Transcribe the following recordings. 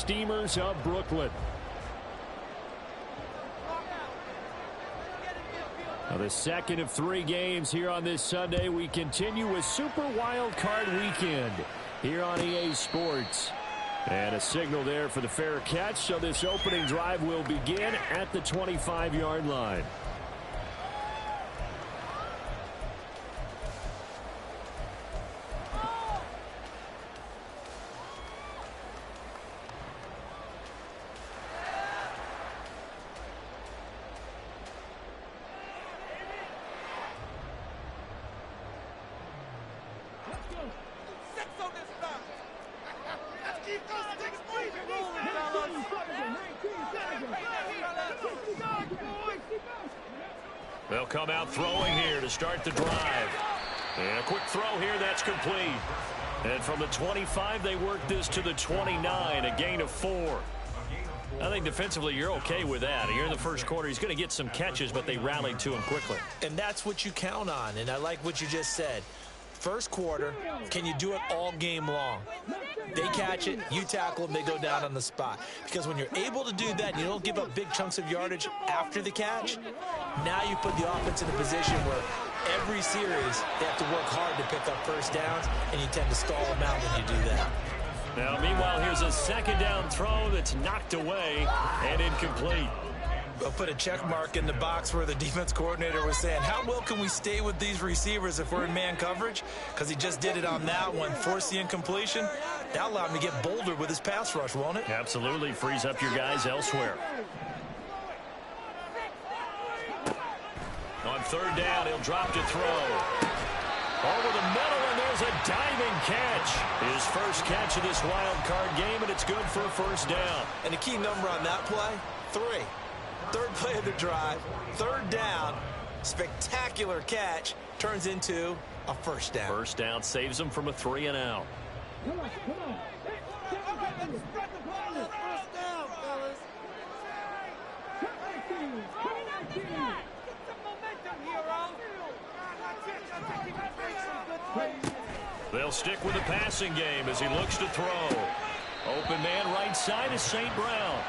Steamers of Brooklyn. Now the second of 3 games here on this Sunday. We continue with Super Wildcard Weekend here on EA Sports. And a signal there for the fair catch. So this opening drive will begin at the 25-yard line. They'll come out throwing here to start the drive. And a quick throw here, that's complete. And from the 25, they work this to the 29, a gain of 4. I think defensively you're okay with that. Here in the first quarter, he's going to get some catches, but they rallied to him quickly. And that's what you count on, and I like what you just said. First quarter, can you do it all game long? They catch it, you tackle them, they go down on the spot. Because when you're able to do that and you don't give up big chunks of yardage after the catch, now you put the offense in a position where every series they have to work hard to pick up first downs, and you tend to stall them out when you do that. Now, meanwhile, here's a second down throw that's knocked away and incomplete. They'll put a check mark in the box where the defense coordinator was saying, how well can we stay with these receivers if we're in man coverage? Because he just did it on that one, forced the incompletion. That allowed him to get bolder with his pass rush, won't it? Absolutely. Frees up your guys elsewhere. On third down, he'll drop to throw. Over the middle, and there's a diving catch. His first catch of this wild card game, and it's good for a first down. And the key number on that play, 3. Third play of the drive, third down, spectacular catch, turns into a first down. First down saves them from a 3 and out. They'll stick with the passing game as he looks to throw. Open man right side is St. Brown.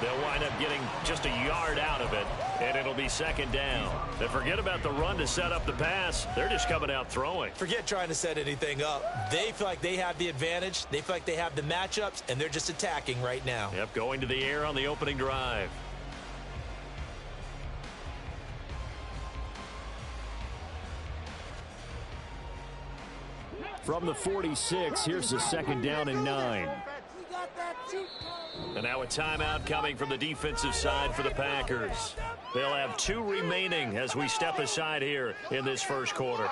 They'll wind up getting just a yard out of it, and it'll be second down. They forget about the run to set up the pass. They're just coming out throwing. Forget trying to set anything up. They feel like they have the advantage. They feel like they have the matchups, and they're just attacking right now. Yep, going to the air on the opening drive. From the 46, here's the second down and 9. And now a timeout coming from the defensive side for the Packers. They'll have 2 remaining as we step aside here in this first quarter.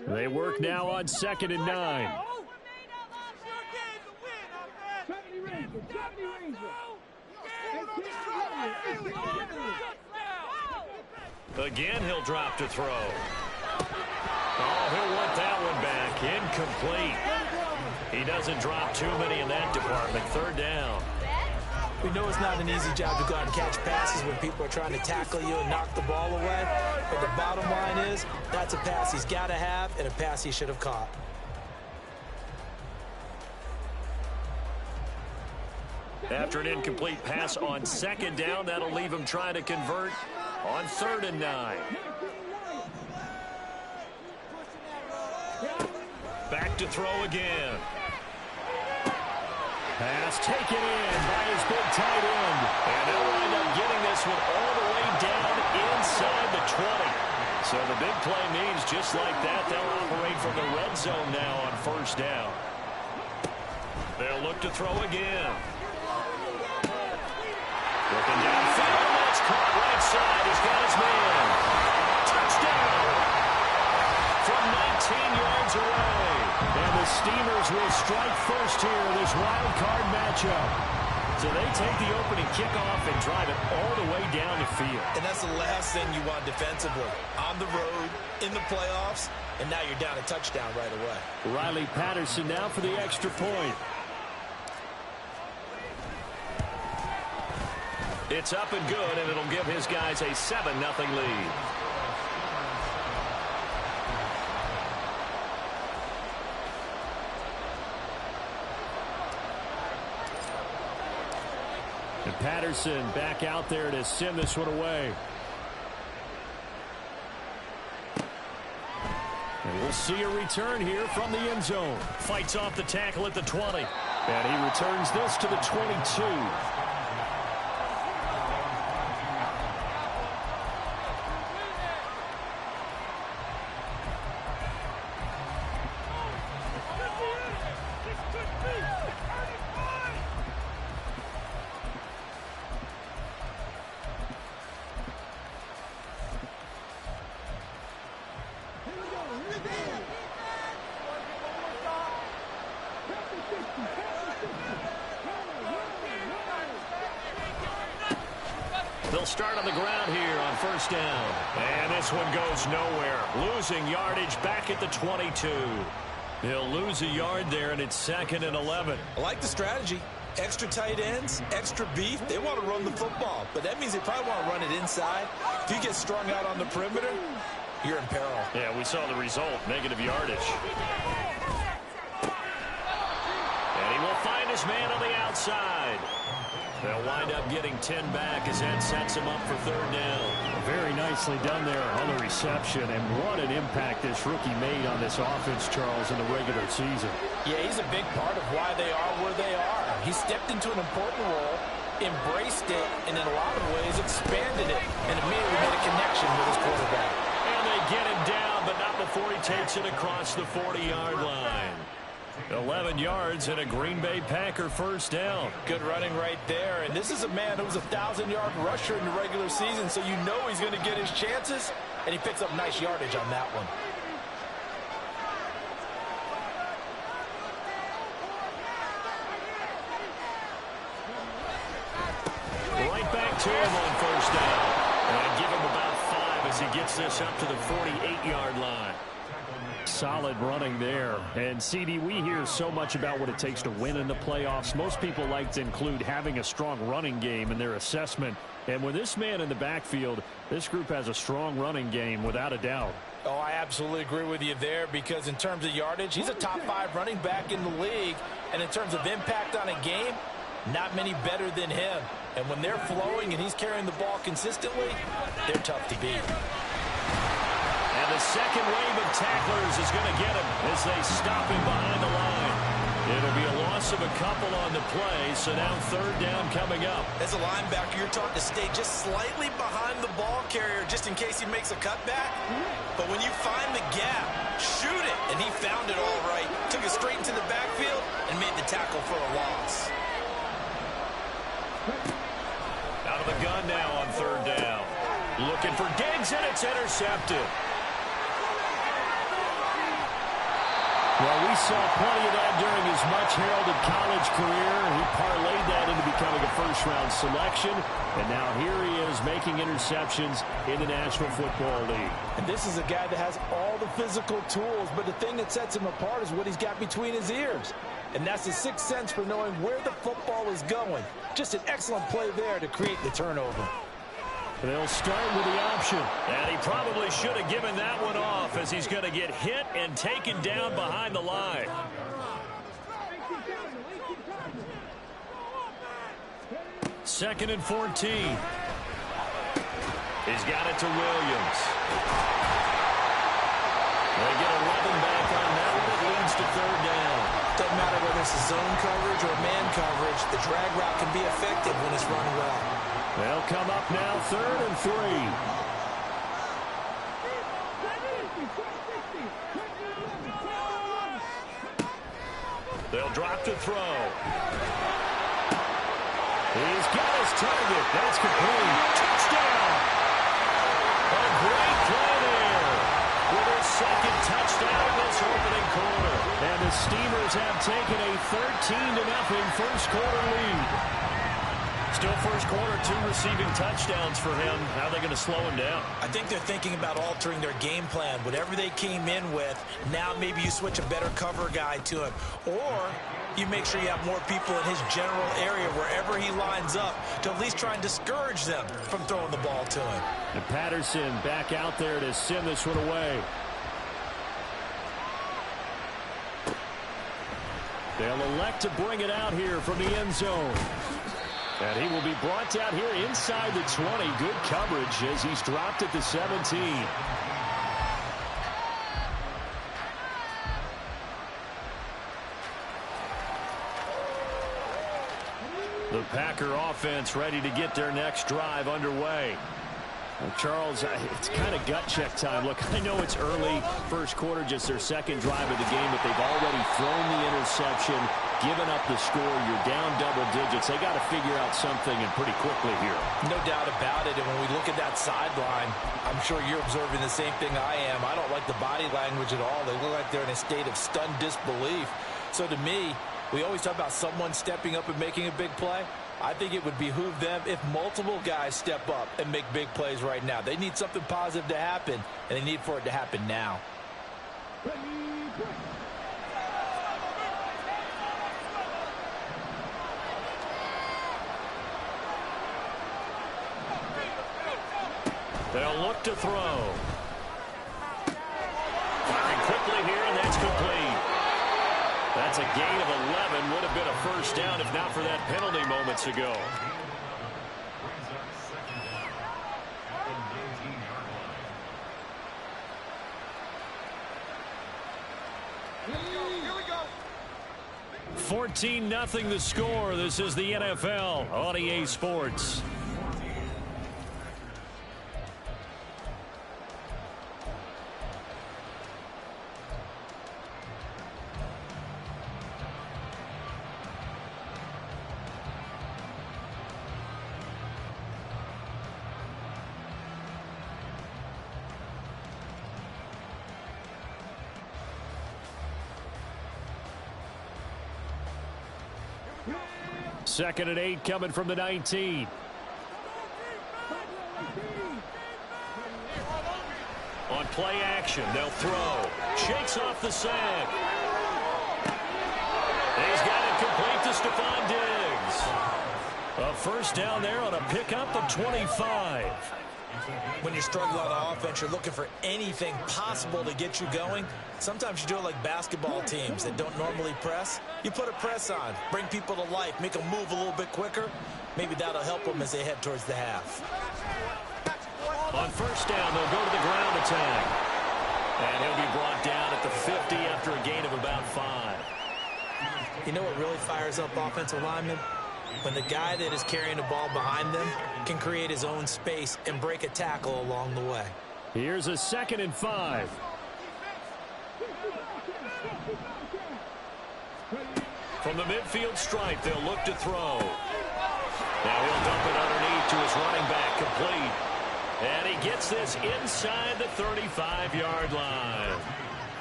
They work now on second and 9. Again, he'll drop to throw. Oh, he'll want that one back. Incomplete. He doesn't drop too many in that department. Third down. We know it's not an easy job to go out and catch passes when people are trying to tackle you and knock the ball away. But the bottom line is, that's a pass he's got to have and a pass he should have caught. After an incomplete pass on second down, that'll leave him trying to convert on third and 9. Back to throw again. Pass taken in by his big tight end. And they'll wind up getting this one all the way down inside the 20. So the big play means just like that, they'll operate from the red zone now on first down. They'll look to throw again. Looking downfield, that's caught right side. He's got his man. Touchdown! From 19 yards away. And the Steamers will strike first here in this wild card matchup. So they take the opening kickoff and drive it all the way down the field. And that's the last thing you want defensively. On the road, in the playoffs, and now you're down a touchdown right away. Riley Patterson now for the extra point. It's up and good, and it'll give his guys a 7-0 lead. And Patterson back out there to send this one away. And we'll see a return here from the end zone. Fights off the tackle at the 20. And he returns this to the 22. They'll start on the ground here on first down. And this one goes nowhere. Losing yardage back at the 22. They'll lose a yard there, and it's 2nd and 11. I like the strategy. Extra tight ends, extra beef. They want to run the football, but that means they probably want to run it inside. If you get strung out on the perimeter, you're in peril. Yeah, we saw the result. Negative yardage. And he will find his man on the outside. They'll wind up getting 10 back as that sets him up for 3rd down. Very nicely done there on the reception, and what an impact this rookie made on this offense, Charles, in the regular season. Yeah, he's a big part of why they are where they are. He stepped into an important role, embraced it, and in a lot of ways expanded it, and immediately made a connection with his quarterback. And they get him down, but not before he takes it across the 40-yard line. 11 yards and a Green Bay Packer first down. Good running right there. And this is a man who was a 1,000-yard rusher in the regular season, so you know he's going to get his chances, and he picks up nice yardage on that one. Right back to him on first down. And give him about 5 as he gets this up to the 48-yard line. Solid running there. And, CD, we hear so much about what it takes to win in the playoffs. Most people like to include having a strong running game in their assessment. And with this man in the backfield, this group has a strong running game without a doubt. Oh, I absolutely agree with you there, because in terms of yardage, he's a top 5 running back in the league. And in terms of impact on a game, not many better than him. And when they're flowing and he's carrying the ball consistently, they're tough to beat. And the second wave of tacklers is going to get him as they stop him behind the line. It'll be a loss of a couple on the play, so now 3rd down coming up. As a linebacker, you're taught to stay just slightly behind the ball carrier just in case he makes a cutback. But when you find the gap, shoot it. And he found it all right. Took it straight into the backfield and made the tackle for a loss. Out of the gun now on 3rd down. Looking for Diggs, and it's intercepted. Well, we saw plenty of that during his much-heralded college career. He parlayed that into becoming a first-round selection. And now here he is making interceptions in the National Football League. And this is a guy that has all the physical tools, but the thing that sets him apart is what he's got between his ears. And that's his sixth sense for knowing where the football is going. Just an excellent play there to create the turnover. They'll start with the option. And he probably should have given that one off, as he's going to get hit and taken down behind the line. Second and 14. He's got it to Williams. They get 11 back on that one. It leads to 3rd down. Doesn't matter whether it's a zone coverage or man coverage. The drag route can be effective when it's run well. They'll come up now 3rd and 3. They'll drop to throw. He's got his target. That's complete. Touchdown! A great play there with his 2nd touchdown in this opening quarter. And the Steamers have taken a 13-0 first quarter lead. Still first quarter, 2 receiving touchdowns for him. How are they going to slow him down? I think they're thinking about altering their game plan. Whatever they came in with, now maybe you switch a better cover guy to him. Or you make sure you have more people in his general area wherever he lines up to at least try and discourage them from throwing the ball to him. And Patterson back out there to send this one away. They'll elect to bring it out here from the end zone. And he will be brought down here inside the 20. Good coverage as he's dropped at the 17. The Packer offense ready to get their next drive underway. Well, Charles, it's kind of gut check time. Look, I know it's early, first quarter, just their second drive of the game, but they've already thrown the interception, given up the score. You're down double digits. They got to figure out something, and pretty quickly here. No doubt about it. And when we look at that sideline, I'm sure you're observing the same thing I am. I don't like the body language at all. They look like they're in a state of stunned disbelief. So to me, we always talk about someone stepping up and making a big play. I think it would behoove them if multiple guys step up and make big plays right now. They need something positive to happen, and they need for it to happen now. They'll look to throw. Firing quickly here, and that's complete. That's a gain of 11. Would have been a first down if not for that penalty moments ago. Here we go. 14-0 the score. This is the NFL on EA Sports. Second and 8 coming from the 19. On play action, they'll throw. Shakes off the sack. He's got it complete to Stephon Diggs. A first down there on a pickup of 25. When you're struggling on offense, you're looking for anything possible to get you going. Sometimes you do it like basketball teams that don't normally press. You put a press on, bring people to life, make them move a little bit quicker. Maybe that'll help them as they head towards the half. On first down, they'll go to the ground attack. And he'll be brought down at the 50 after a gain of about 5. You know what really fires up offensive linemen? When the guy that is carrying the ball behind them can create his own space and break a tackle along the way. Here's a 2nd and 5. From the midfield stripe, they'll look to throw. Now he'll dump it underneath to his running back, complete. And he gets this inside the 35-yard line.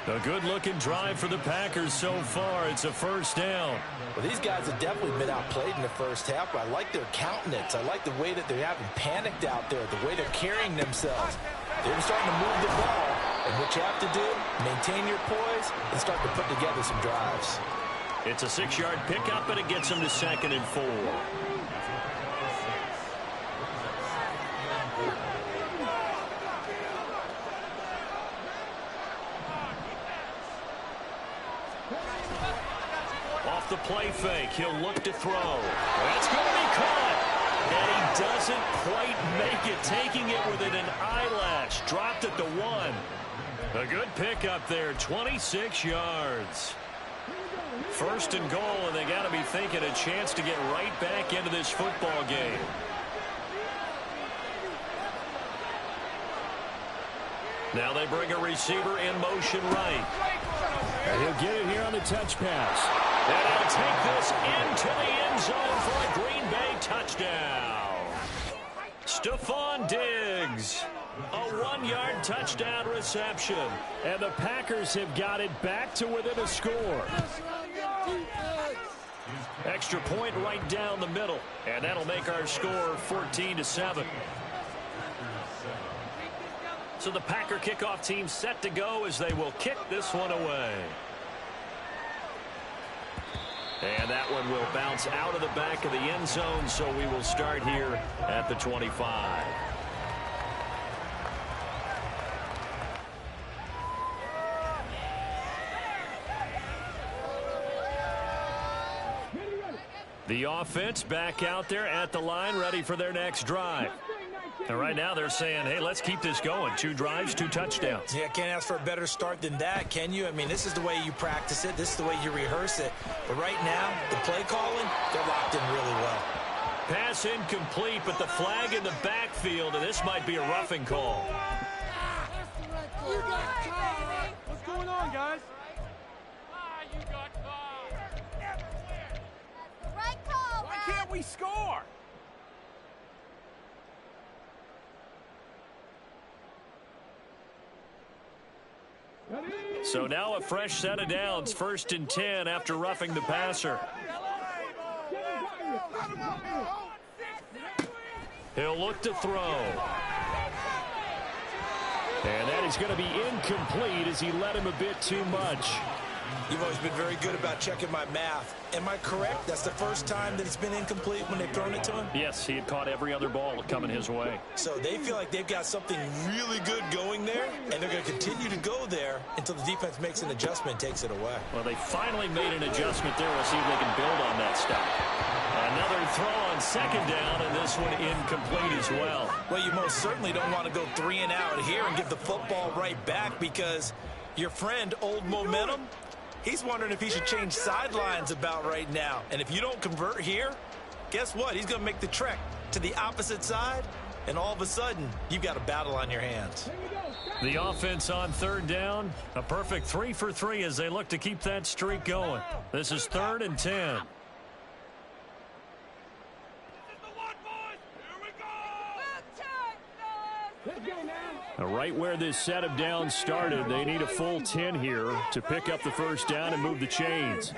A good-looking drive for the Packers so far. It's a first down. Well, these guys have definitely been outplayed in the first half, but I like their countenance. I like the way that they haven't panicked out there, the way they're carrying themselves. They're starting to move the ball, and what you have to do, maintain your poise and start to put together some drives. It's a 6-yard pickup, and it gets them to 2nd and 4. Off the play fake, he'll look to throw. That's going to be caught. And he doesn't quite make it, taking it within an eyelash. Dropped at the 1. A good pickup there, 26 yards. First and goal, and they got to be thinking a chance to get right back into this football game. Now they bring a receiver in motion right. And he'll get it here on the touch pass. And he'll take this into the end zone for a Green Bay touchdown. Stephon Diggs. A 1-yard touchdown reception. And the Packers have got it back to within a score. Extra point right down the middle, and that'll make our score 14-7. So the Packer kickoff team set to go as they will kick this one away. And that one will bounce out of the back of the end zone, so we will start here at the 25. The offense back out there at the line, ready for their next drive. And right now they're saying, hey, let's keep this going. 2 drives, 2 touchdowns. Yeah, can't ask for a better start than that, can you? I mean, this is the way you practice it. This is the way you rehearse it. But right now, the play calling, they're locked in really well. Pass incomplete, but the flag in the backfield, and this might be a roughing call. What's going on, guys? Why can't we score? So now a fresh set of downs, 1st and 10 after roughing the passer. He'll look to throw. And that is going to be incomplete as he led him a bit too much. You've always been very good about checking my math. Am I correct? That's the first time that it's been incomplete when they've thrown it to him? Yes, he had caught every other ball coming his way. So they feel like they've got something really good going there, and they're going to continue to go there until the defense makes an adjustment and takes it away. Well, they finally made an adjustment there. We'll see if they can build on that stop. Another throw on 2nd down, and this one incomplete as well. Well, you most certainly don't want to go 3 and out here and give the football right back, because your friend, Old Momentum, he's wondering if he should change sidelines about right now. And if you don't convert here, guess what? He's going to make the trek to the opposite side, and all of a sudden, you've got a battle on your hands. The offense on 3rd down, a perfect 3 for 3 as they look to keep that streak going. This is 3rd and 10. Right where this set of downs started, they need a full 10 here to pick up the 1st down and move the chains.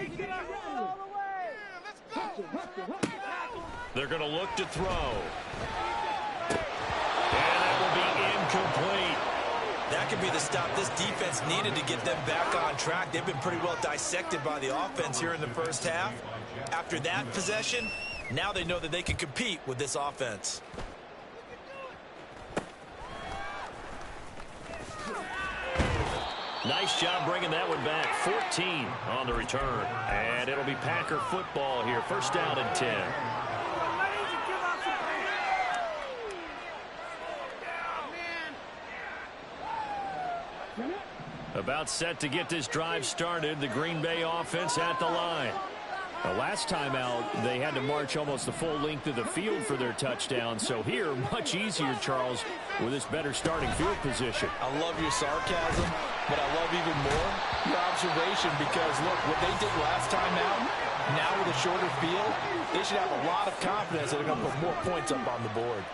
They're going to look to throw. And that will be incomplete. That could be the stop this defense needed to get them back on track. They've been pretty well dissected by the offense here in the first half. After that possession, now they know that they can compete with this offense. Nice job bringing that one back. 14 on the return. And it'll be Packer football here. 1st down and 10. About set to get this drive started. The Green Bay offense at the line. The last time out, they had to march almost the full length of the field for their touchdown. So here, much easier, Charles, with this better starting field position. I love your sarcasm, but I love even more your observation, because, look, what they did last time out, now with a shorter field, they should have a lot of confidence that they're going to put more points up on the board.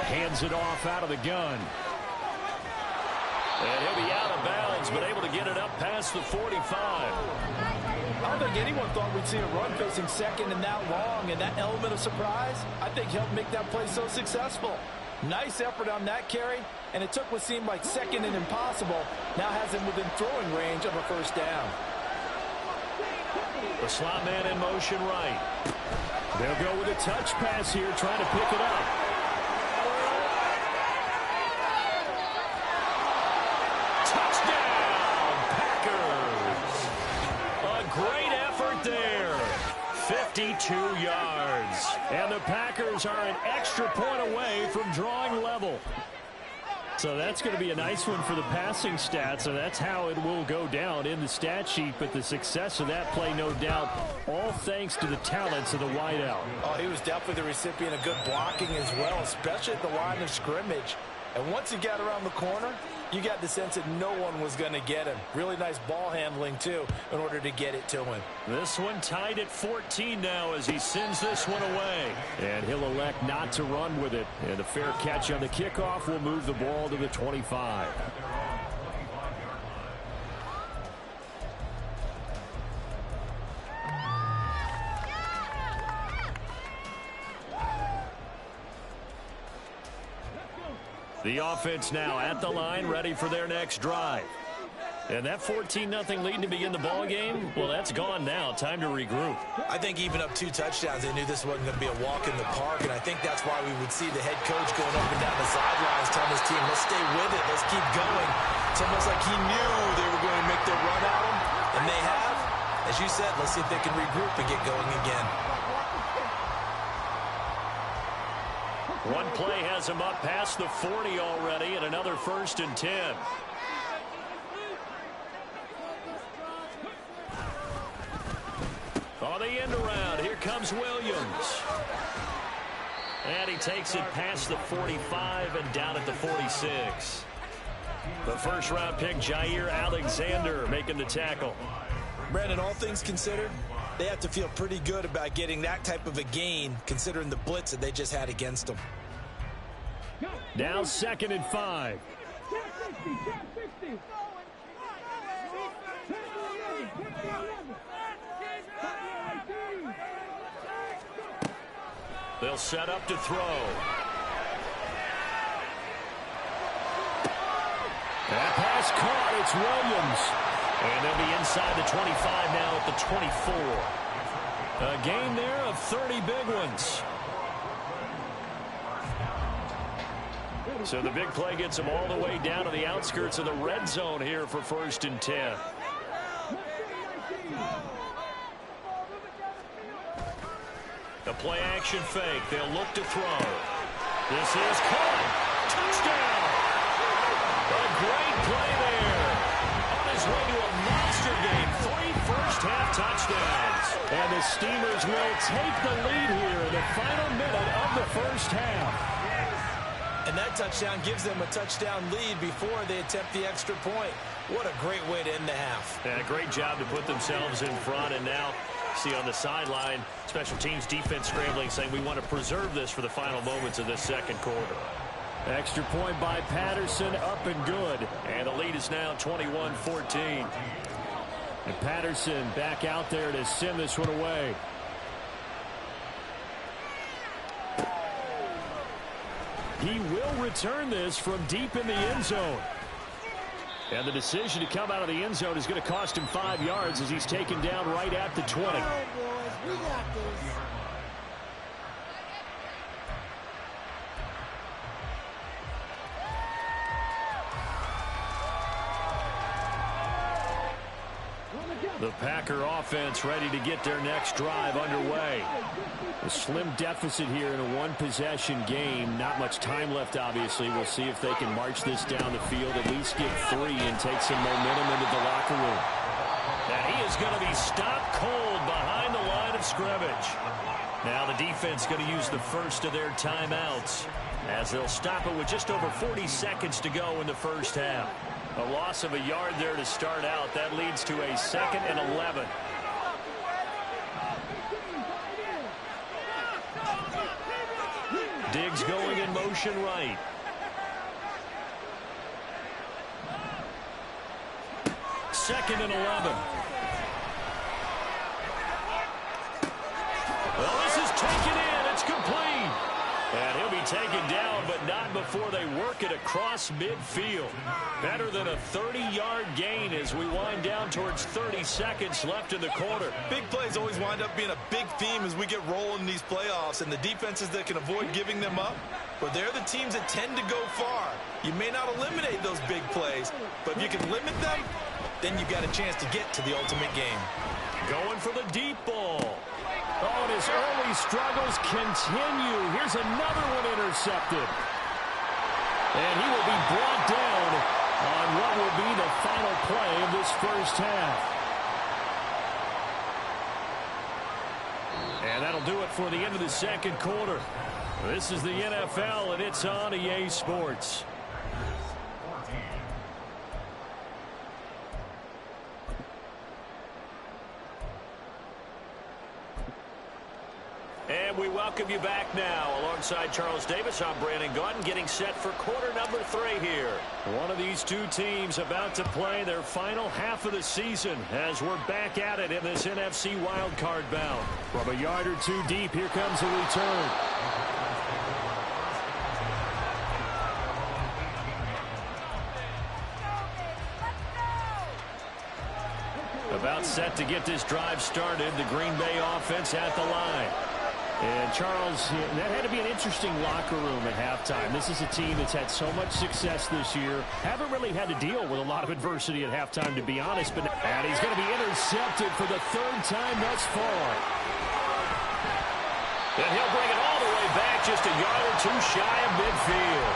Hands it off out of the gun. And he'll be out of bounds, but able to get it up past the 45. I don't think anyone thought we'd see a run facing 2nd and that long, and that element of surprise, I think, helped make that play so successful. Nice effort on that carry, and it took what seemed like 2nd and impossible, now has him within throwing range of a 1st down. The slot man in motion right. They'll go with a touch pass here, trying to pick it up. Great effort there. 52 yards. And the Packers are an extra point away from drawing level. So that's going to be a nice one for the passing stats, and that's how it will go down in the stat sheet. But the success of that play, no doubt, all thanks to the talents of the wideout. Oh, he was definitely the recipient of good blocking as well, especially at the line of scrimmage. And once he got around the corner, you got the sense that no one was going to get him. Really nice ball handling, too, in order to get it to him. This one tied at 14 now as he sends this one away. And he'll elect not to run with it. And a fair catch on the kickoff will move the ball to the 25. The offense now at the line, ready for their next drive. And that 14-0 lead to begin the ball game, well, that's gone now. Time to regroup. I think even up 2 touchdowns, they knew this wasn't going to be a walk in the park, and I think that's why we would see the head coach going up and down the sidelines telling his team, let's stay with it, let's keep going. It's almost like he knew they were going to make their run at him, and they have. As you said, let's see if they can regroup and get going again. One play has him up past the 40 already, and another 1st and 10. On the end around, here comes Williams. And he takes it past the 45 and down at the 46. The first-round pick, Jair Alexander, making the tackle. Brandon, all things considered, they have to feel pretty good about getting that type of a gain, considering the blitz that they just had against them. Now 2nd and 5. They'll set up to throw. That pass caught. It's Williams. And they'll be inside the 25 now at the 24. A gain there of 30 big ones. So the big play gets them all the way down to the outskirts of the red zone here for 1st and 10. The play action fake. They'll look to throw. This is caught. Touchdown. A great play there. On his way to a monster game. 3 first-half touchdowns. And the Steamers will take the lead here in the final minute of the first half. And that touchdown gives them a touchdown lead before they attempt the extra point. What a great way to end the half. And a great job to put themselves in front. And now, see on the sideline, special teams defense scrambling, saying we want to preserve this for the final moments of this second quarter. Extra point by Patterson, up and good. And the lead is now 21-14. And Patterson back out there to send this one away. He will return this from deep in the end zone. And the decision to come out of the end zone is going to cost him 5 yards as he's taken down right at the 20. All right, boys, we got this. The Packer offense ready to get their next drive underway. A slim deficit here in a one-possession game. Not much time left, obviously. We'll see if they can march this down the field, at least get 3 and take some momentum into the locker room. And he is going to be stopped cold behind the line of scrimmage. Now the defense going to use the first of their timeouts as they'll stop it with just over 40 seconds to go in the first half. A loss of a yard there to start out. That leads to a 2nd and 11. Diggs going in motion right. Second and 11. Well, this is taken in. It's complete. And he'll be taken down, but not before they work it across midfield. Better than a 30-yard gain as we wind down towards 30 seconds left in the quarter. Big plays always wind up being a big theme as we get rolling in these playoffs, and the defenses that can avoid giving them up, well, they're the teams that tend to go far. You may not eliminate those big plays, but if you can limit them, then you've got a chance to get to the ultimate game. Going for the deep ball. Oh, and his early struggles continue. Here's another one intercepted. And he will be brought down on what will be the final play of this first half. And that'll do it for the end of the second quarter. This is the NFL, and it's on EA Sports. And we welcome you back now. Alongside Charles Davis, I'm Brandon Gaudin, getting set for quarter number 3 here. One of these two teams about to play their final half of the season as we're back at it in this NFC wildcard bout. From a yard or two deep, here comes a return. About set to get this drive started. The Green Bay offense at the line. And Charles, that had to be an interesting locker room at halftime. This is a team that's had so much success this year. Haven't really had to deal with a lot of adversity at halftime, to be honest. And he's going to be intercepted for the third time thus far. And he'll bring it all the way back, just a yard or two shy of midfield.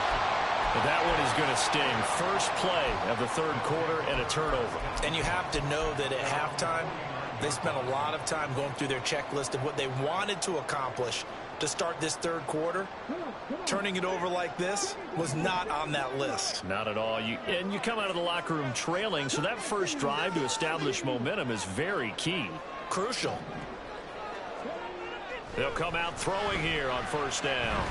But that one is going to sting. First play of the third quarter and a turnover. And you have to know that at halftime, they spent a lot of time going through their checklist of what they wanted to accomplish to start this third quarter. Turning it over like this was not on that list. Not at all. You come out of the locker room trailing, so that first drive to establish momentum is very key. Crucial. They'll come out throwing here on first down.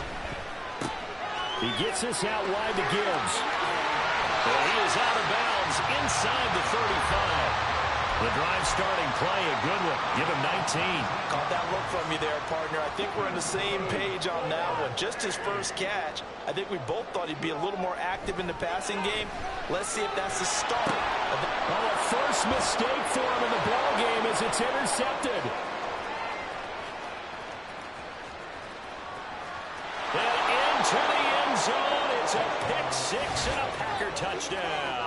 He gets this out wide to Gibbs. Well, he is out of bounds inside the 35. The drive starting play, a good one. Give him 19. Caught that look from you there, partner. I think we're on the same page on that one. Just his first catch. I think we both thought he'd be a little more active in the passing game. Let's see if that's the start. Oh, a first mistake for him in the ball game as it's intercepted. And into the end zone. It's a pick six and a Packer touchdown.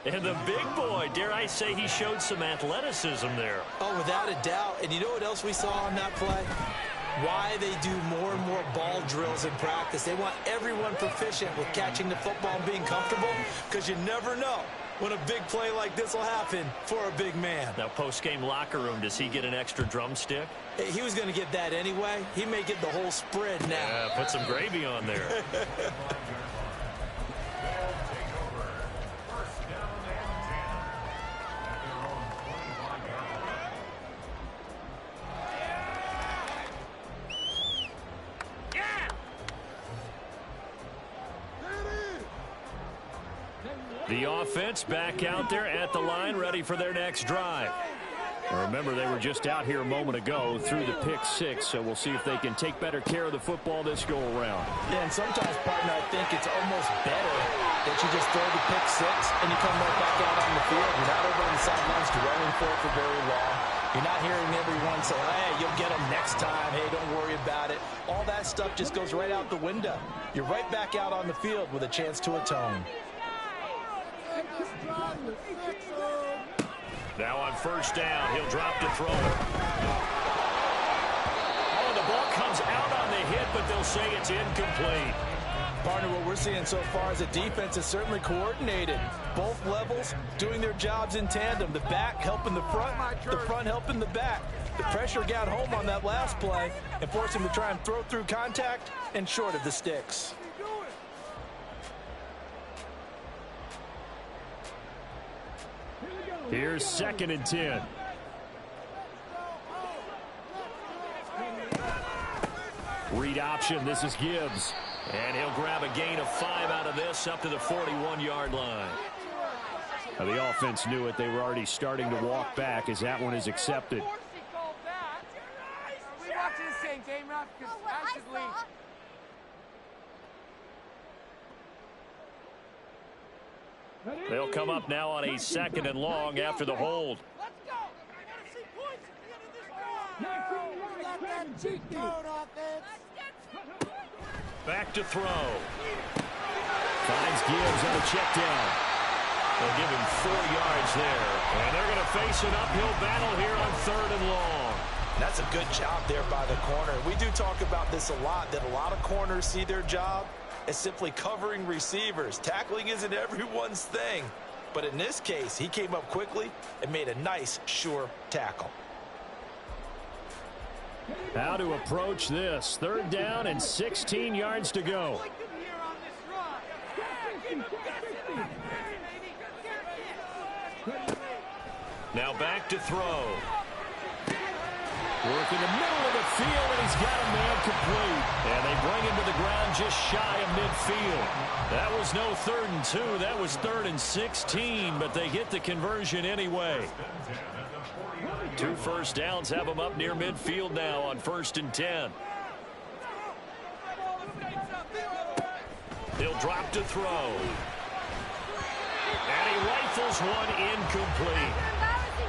And the big boy, dare I say, he showed some athleticism there. Oh, without a doubt. And you know what else we saw on that play? Why they do more and more ball drills in practice. They want everyone proficient with catching the football and being comfortable, because you never know when a big play like this will happen for a big man. Now, post-game locker room, does he get an extra drumstick? Hey, he was going to get that anyway. He may get the whole spread now. Yeah, put some gravy on there. The offense back out there at the line, ready for their next drive. Remember, they were just out here a moment ago through the pick six, so we'll see if they can take better care of the football this go-around. Yeah, and sometimes, partner, I think it's almost better that you just throw the pick six and you come right back out on the field. You're not over on the sidelines dwelling for it for very long. You're not hearing everyone say, hey, you'll get them next time. Hey, don't worry about it. All that stuff just goes right out the window. You're right back out on the field with a chance to atone. Now on first down, he'll drop to throw. Oh, the ball comes out on the hit, but they'll say it's incomplete. Partner, what we're seeing so far is the defense is certainly coordinated. Both levels doing their jobs in tandem. The back helping the front helping the back. The pressure got home on that last play and forced him to try and throw through contact and short of the sticks. Here's 2nd and 10. Read option. This is Gibbs. And he'll grab a gain of 5 out of this up to the 41-yard line. Now, the offense knew it. They were already starting to walk back as that one is accepted. They'll come up now on a 2nd and long after the hold. Back to throw. Finds Gibbs on a check down. They'll give him 4 yards there. And they're going to face an uphill battle here on 3rd and long. That's a good job there by the corner. We do talk about this a lot, that a lot of corners see their job as simply covering receivers. Tackling isn't everyone's thing. But in this case, he came up quickly and made a nice, sure tackle. How to approach this. 3rd down and 16 yards to go. Now back to throw. Work in the middle of the field, and he's got a man complete. And they bring him to the ground just shy of midfield. That was no 3rd and 2. That was 3rd and 16, but they get the conversion anyway. 2 first downs have them up near midfield now on 1st and 10. He'll drop to throw. And he rifles Fires one incomplete.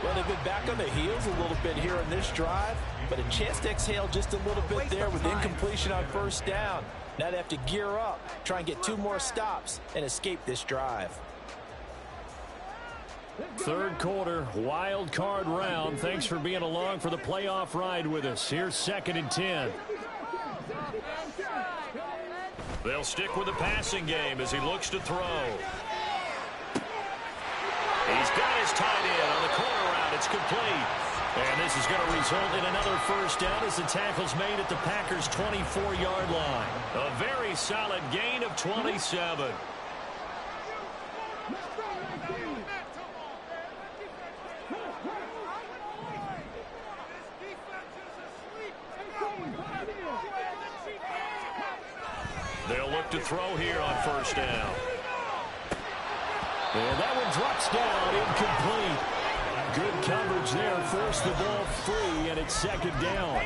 Well, they've been back on their heels a little bit here in this drive, but a chance to exhale just a little bit there with incompletion on first down. Now they have to gear up, try and get 2 more stops, and escape this drive. Third quarter, wild card round. Thanks for being along for the playoff ride with us. Here's 2nd and 10. They'll stick with the passing game as he looks to throw. He's got his tight end on the corner route. It's complete. And this is going to result in another first down as the tackle's made at the Packers' 24-yard line. A very solid gain of 27. They'll look to throw here on first down. And that one drops down, incomplete. Good coverage there, forced the ball free, and it's 2nd down.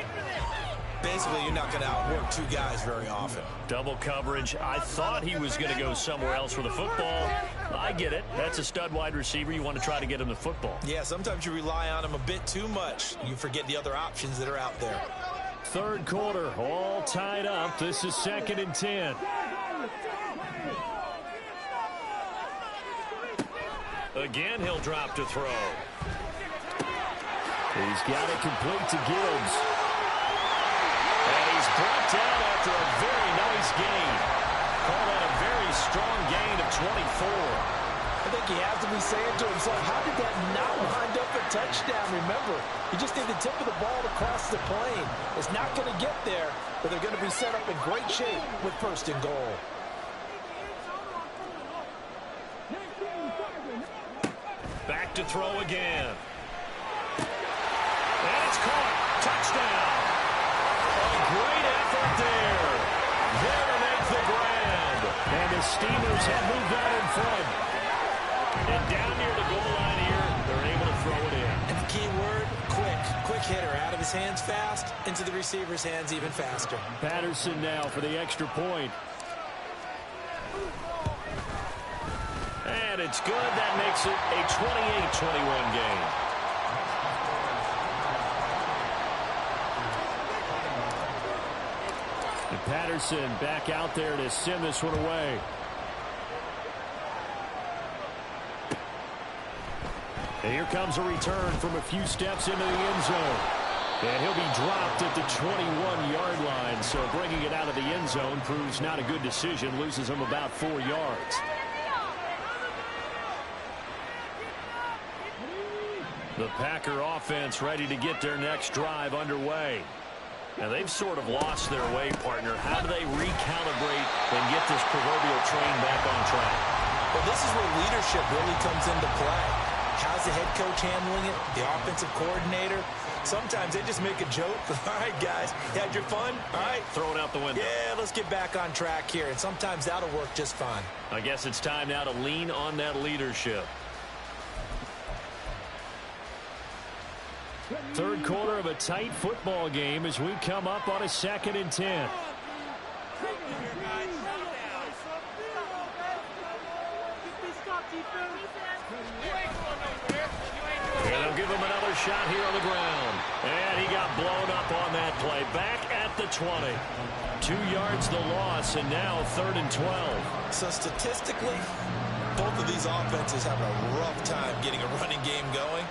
Basically, you're not going to outwork 2 guys very often. Double coverage. I thought he was going to go somewhere else with the football. I get it. That's a stud wide receiver. You want to try to get him the football. Yeah, sometimes you rely on him a bit too much. You forget the other options that are out there. Third quarter, all tied up. This is 2nd and 10. Again, he'll drop to throw. He's got it complete to Gibbs. And he's brought down after a very nice gain. Call that a very strong gain of 24. I think he has to be saying to himself, how did that not wind up a touchdown? Remember, you just need the tip of the ball to cross the plane. It's not going to get there, but they're going to be set up in great shape with 1st and goal. Back to throw again. And it's caught. Touchdown. A great effort there. There to make the grab. And the Steelers have moved out in front. And down near the goal line here, they're able to throw it in. And the key word, quick. Quick hitter. Out of his hands fast, into the receiver's hands even faster. Patterson now for the extra point. And it's good. That makes it a 28-21 game. And Patterson back out there to send this one away. And here comes a return from a few steps into the end zone. And he'll be dropped at the 21-yard line. So bringing it out of the end zone proves not a good decision. Loses him about 4 yards. The Packer offense ready to get their next drive underway. And they've sort of lost their way, partner. How do they recalibrate and get this proverbial train back on track? Well, this is where leadership really comes into play. How's the head coach handling it? The offensive coordinator? Sometimes they just make a joke. All right, guys, you had your fun? All right. Throw it out the window. Yeah, let's get back on track here. And sometimes that'll work just fine. I guess it's time now to lean on that leadership. Third quarter of a tight football game as we come up on a 2nd and 10. And they'll give him another shot here on the ground. And he got blown up on that play. Back at the 20. 2 yards the loss, and now 3rd and 12. So statistically, both of these offenses have a rough time getting a running game going.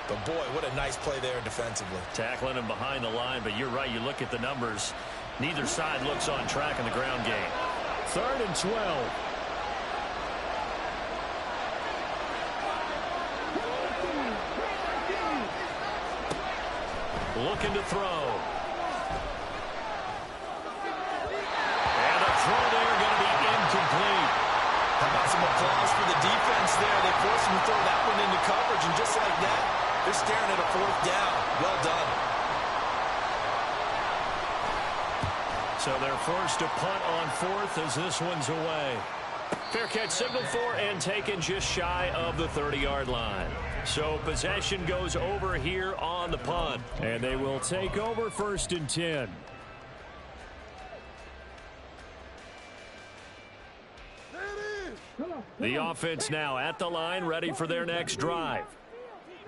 But, boy, what a nice play there defensively. Tackling him behind the line, but you're right. You look at the numbers. Neither side looks on track in the ground game. 3rd and 12. Looking to throw. And a throw there going to be incomplete. How about some applause for the defense there? They forced him to throw that one into coverage, and just like that, they're staring at a 4th down. Well done. So they're forced to punt on 4th as this one's away. Fair catch signaled for and taken just shy of the 30-yard line. So possession goes over here on the punt. And they will take over 1st and 10. Come on. The offense now at the line, ready for their next drive.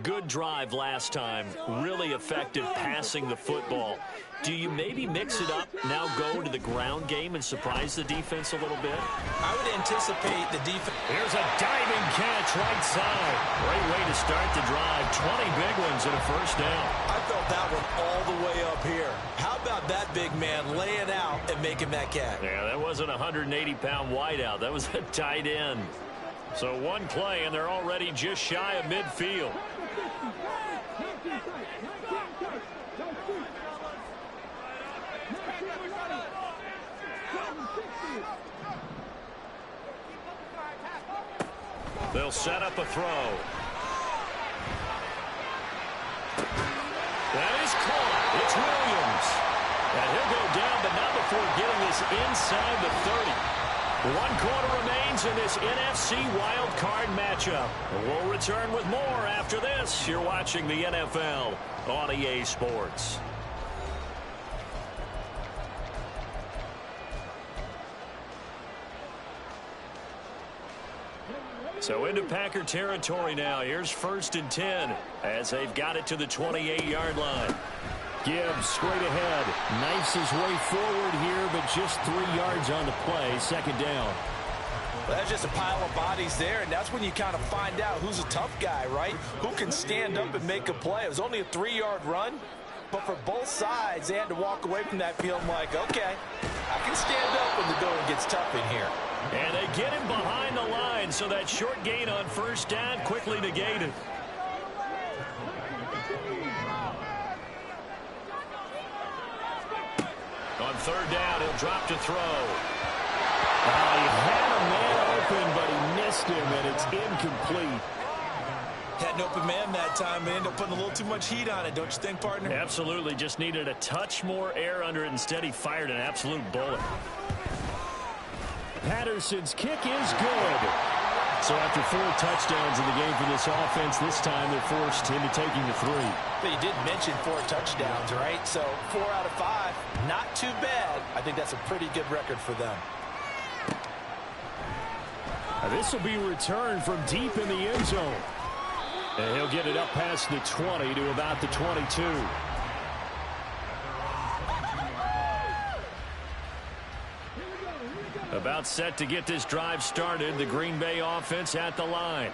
Good drive last time. Really effective passing the football. Do you maybe mix it up, now go to the ground game and surprise the defense a little bit? I would anticipate the defense. Here's a diving catch right side. Great way to start the drive. 20 big ones and a first down. I felt that one all the way up here. How about that big man laying out and making that catch? Yeah, that wasn't a 180-pound wideout. That was a tight end. So one play, and they're already just shy of midfield. They'll set up a throw. That is caught. It's Williams. And he'll go down, but not before getting this inside the 30. 1 quarter remains in this NFC Wildcard matchup. We'll return with more after this. You're watching the NFL on EA Sports. So into Packer territory now. Here's 1st and 10 as they've got it to the 28-yard line. Gibbs straight ahead. Knifes his way forward here, but just 3 yards on the play. 2nd down. Well, that's just a pile of bodies there, and that's when you kind of find out who's a tough guy, right? Who can stand up and make a play. It was only a 3-yard run, but for both sides, they had to walk away from that feeling like, okay, I can stand up when the going gets tough in here. And they get him behind the line, so that short gain on 1st down quickly negated. On 3rd down, he'll drop to throw. He had a man open, but he missed him, and it's incomplete. Had an open man that time, but ended up putting a little too much heat on it, don't you think, partner? Absolutely, just needed a touch more air under it. Instead, he fired an absolute bullet. Patterson's kick is good. So after 4 touchdowns in the game for this offense, this time they're forced into taking the 3. But you did mention 4 touchdowns, right? So 4 out of 5, not too bad. I think that's a pretty good record for them. This will be returned from deep in the end zone. And he'll get it up past the 20 to about the 22. About set to get this drive started. The Green Bay offense at the line.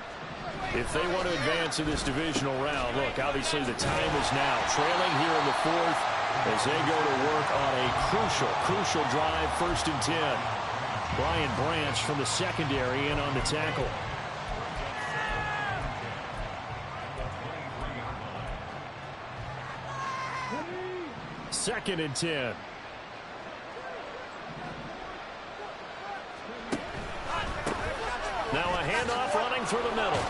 If they want to advance in this divisional round, look, obviously the time is now. Trailing here in the 4th as they go to work on a crucial drive, 1st and 10. Brian Branch from the secondary in on the tackle. Second and 10. Now a handoff running through the middle.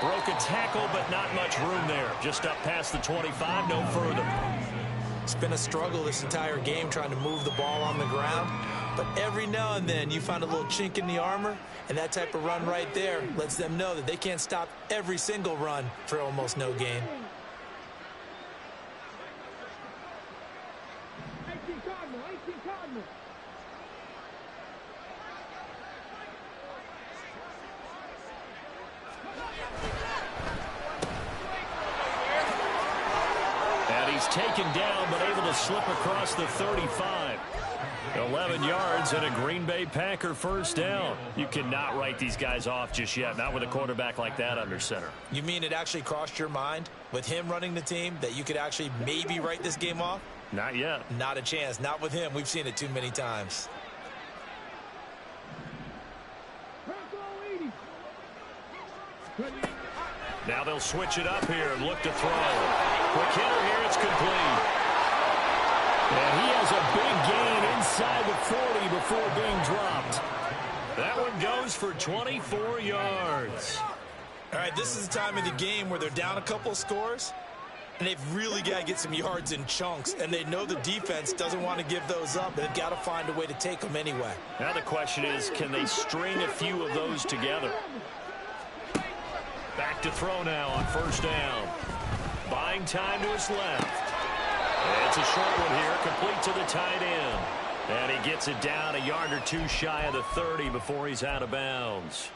Broke a tackle, but not much room there. Just up past the 25, no further. It's been a struggle this entire game trying to move the ball on the ground. But every now and then you find a little chink in the armor, and that type of run right there lets them know that they can't stop every single run for almost no gain. Taken down, but able to slip across the 35. 11 yards and a Green Bay Packer 1st down. You cannot write these guys off just yet, not with a quarterback like that under center. You mean it actually crossed your mind with him running the team that you could actually maybe write this game off? Not yet. Not a chance. Not with him. We've seen it too many times. Now they'll switch it up here and look to throw. Quick hitter here, it's complete. And he has a big gain inside the 40 before being dropped. That one goes for 24 yards. All right, this is the time of the game where they're down a couple of scores, and they've really got to get some yards in chunks, and they know the defense doesn't want to give those up, but they've got to find a way to take them anyway. Now the question is, can they string a few of those together? Back to throw now on 1st down. Buying time to his left. And it's a short one here, complete to the tight end. And he gets it down a yard or two shy of the 30 before he's out of bounds.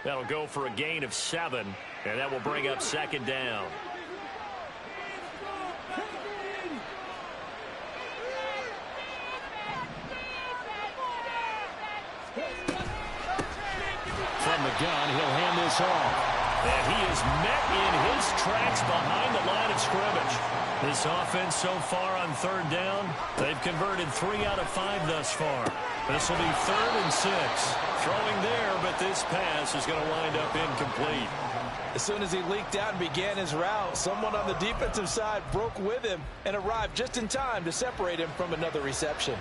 That'll go for a gain of 7, and that will bring up second down. From the gun, he'll hand this off. And he is met in his tracks behind the line of scrimmage. This offense so far on third down, they've converted 3 out of 5 thus far. This will be 3rd and 6. Throwing there, but this pass is going to wind up incomplete. As soon as he leaked out and began his route, someone on the defensive side broke with him and arrived just in time to separate him from another reception.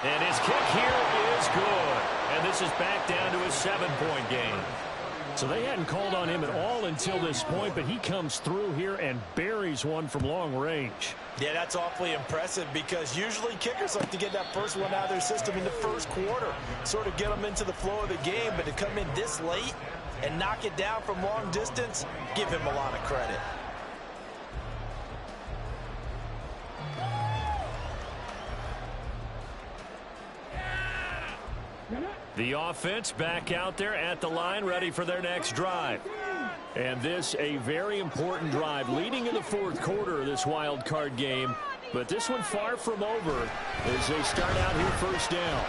And his kick here is good. And this is back down to a 7-point game. So they hadn't called on him at all until this point, but he comes through here and buries one from long range. Yeah, that's awfully impressive because usually kickers like to get that first one out of their system in the first quarter, sort of get them into the flow of the game, but to come in this late and knock it down from long distance, give him a lot of credit. The offense back out there at the line, ready for their next drive. And this a very important drive leading in the 4th quarter of this wild card game. But this one far from over as they start out here first down.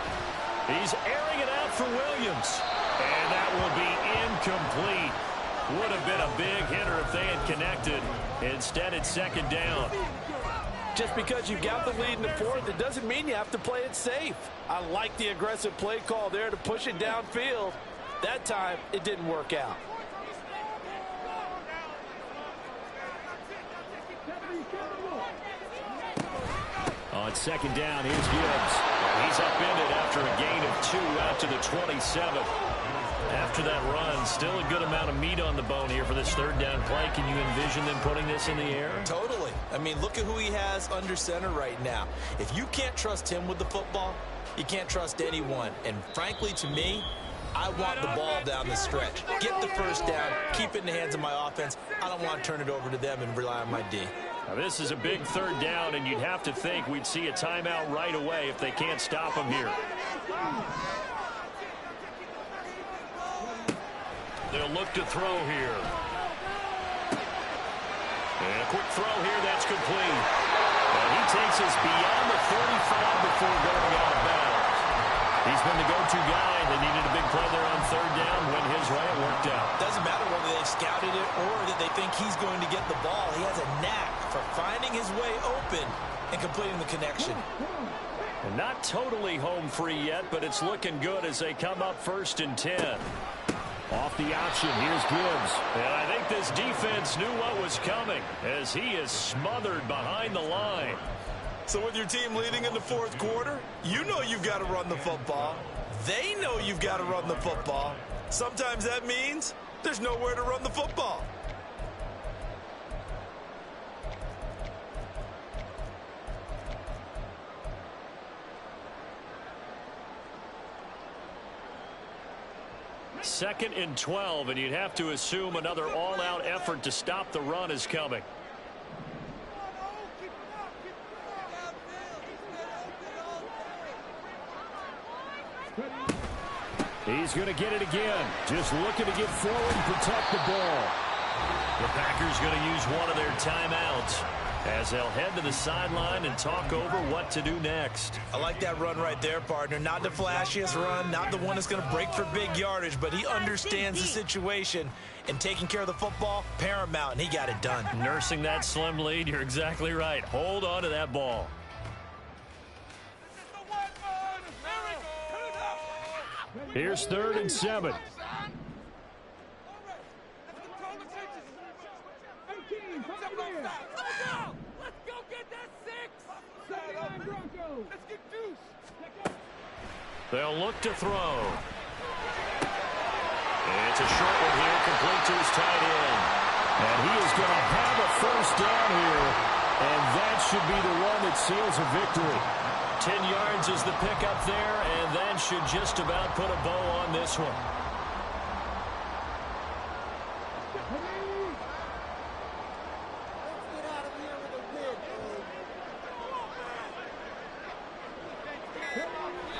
He's airing it out for Williams. And that will be incomplete. Would have been a big hitter if they had connected. Instead, it's second down. Just because you got the lead in the 4th, it doesn't mean you have to play it safe. I like the aggressive play call there to push it downfield. That time, it didn't work out. On second down, here's Gibbs. He's upended after a gain of 2 out to the 27. After that run, still a good amount of meat on the bone here for this third down play. Can you envision them putting this in the air? Totally. I mean, look at who he has under center right now. If you can't trust him with the football, you can't trust anyone. And frankly, to me, I want the ball down the stretch. Get the first down, keep it in the hands of my offense. I don't want to turn it over to them and rely on my D. Now, this is a big third down, and you'd have to think we'd see a timeout right away if they can't stop him here. They'll look to throw here. And a quick throw here, that's complete. And he takes us beyond the 35 before going out of bounds. He's been the go-to guy. They needed a big play there on third down. Went his way, it worked out. Doesn't matter whether they've scouted it or that they think he's going to get the ball. He has a knack for finding his way open and completing the connection. And not totally home free yet, but it's looking good as they come up 1st and 10. Off the option, here's Gibbs. And I think this defense knew what was coming as he is smothered behind the line. So with your team leading in the 4th quarter, you know you've got to run the football. They know you've got to run the football. Sometimes that means there's nowhere to run the football. Second and 12, and you'd have to assume another all-out effort to stop the run is coming. He's going to get it again. Just looking to get forward and protect the ball. The Packers going to use one of their timeouts as they'll head to the sideline and talk over what to do next. I like that run right there, partner. Not the flashiest run, not the one that's going to break for big yardage, but he understands the situation, and taking care of the football, paramount, and he got it done. Nursing that slim lead, you're exactly right. Hold on to that ball. Here's 3rd and 7. They'll look to throw. It's a short one here, complete to his tight end. And he is going to have a first down here, and that should be the one that seals a victory. 10 yards is the pickup there, and that should just about put a bow on this one.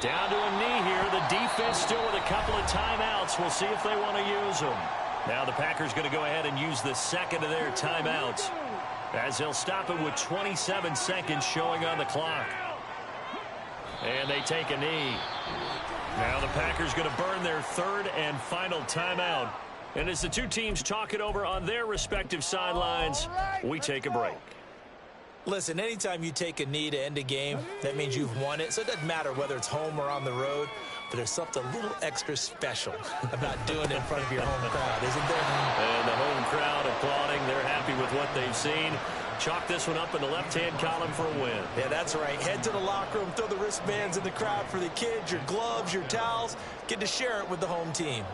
Down to a knee here. The defense still with a couple of timeouts. We'll see if they want to use them. Now the Packers going to go ahead and use the second of their timeouts, as they'll stop it with 27 seconds showing on the clock. And they take a knee. Now the Packers going to burn their third and final timeout. And as the two teams talk it over on their respective sidelines, we take a break. Listen, anytime you take a knee to end a game, that means you've won it. So it doesn't matter whether it's home or on the road, but there's something a little extra special about doing it in front of your home crowd, isn't there? And the home crowd applauding. They're happy with what they've seen. Chalk this one up in the left-hand column for a win. Yeah, that's right. Head to the locker room, throw the wristbands in the crowd for the kids, your gloves, your towels. Get to share it with the home team.